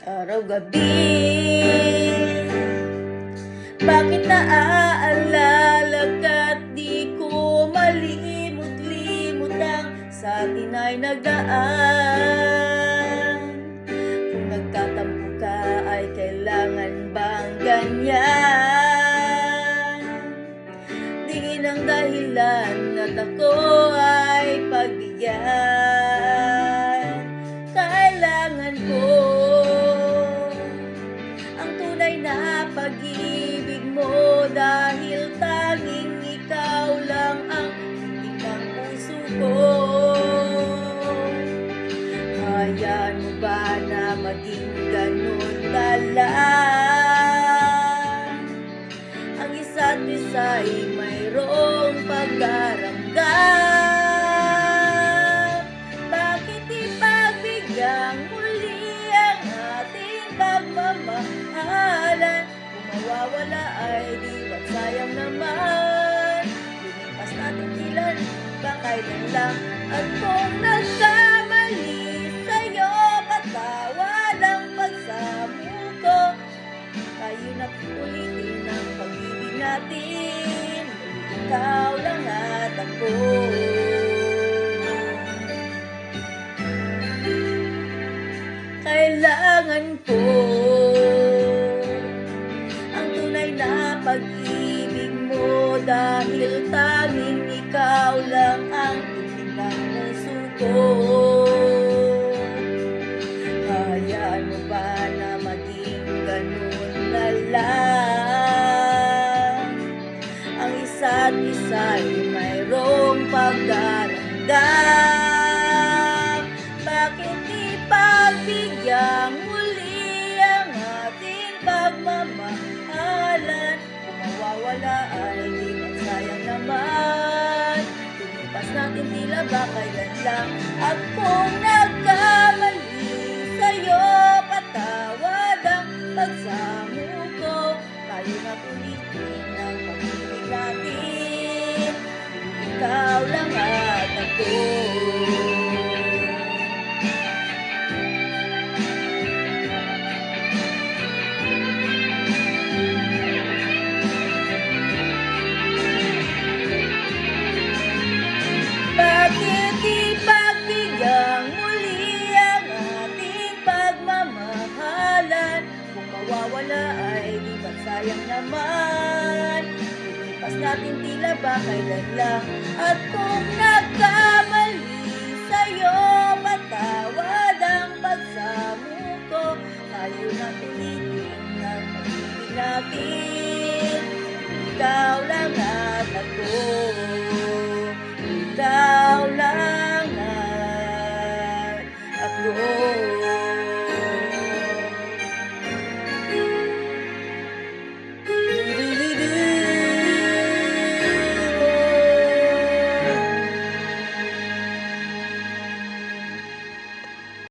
Araw-gabi, bakit naaalala ka't di ko malimot-limot ang sa atin ay nagdaan? Kung nagtatampo ka ay kailangan bang ganyan? Tingin ang dahilan at ako ay pagbigyan. Kailangan ko ang tunay na pag-ibig mo, dahil tanging ikaw lang ang titik ng puso ko. Hayaan mo ba na maging ganun na lang? Ang isa't isa'y mayroong pagdaramdam. Bakit ipagbigyan muli ang ating pagmamahalan? Kung mawawala ay di ba't sayang naman? Lumipas natin ilan ba kailan lang? At kung nagkamali sa'yo, patawad ang pagsamo ko. Tayo na ulitin ang pag-ibig natin, ikaw lang at ako. Kailangan ko ang tunay na pag-ibig mo, dahil tanging ikaw lang ang titik ng puso ko. Hayaan mo ba na maging ganun na lang? Ang isa't isa'y mayroong pagdaramdam. Bakit ipagbigyan muli ang ating pagmamahalan? Kung mawawala ay di ba't sayang naman? Lumipas natin tila ba kailan lang? At kung nagkamali sa'yo, patawad ang pagsamo ko. Tayo na ulitin ang pag-ibig natin, ikaw lang at ako. Bakit ipagbigyan muli ang ating pagmamahalan? Kung mawawala ay di ba't sayang naman? Lumipas natin tila ba kailan lang? At kung nagkamali sa'yo, patawad ang pagsamo ko. Tayo na tulitin ang pag-ibig natin, ikaw lang at ako.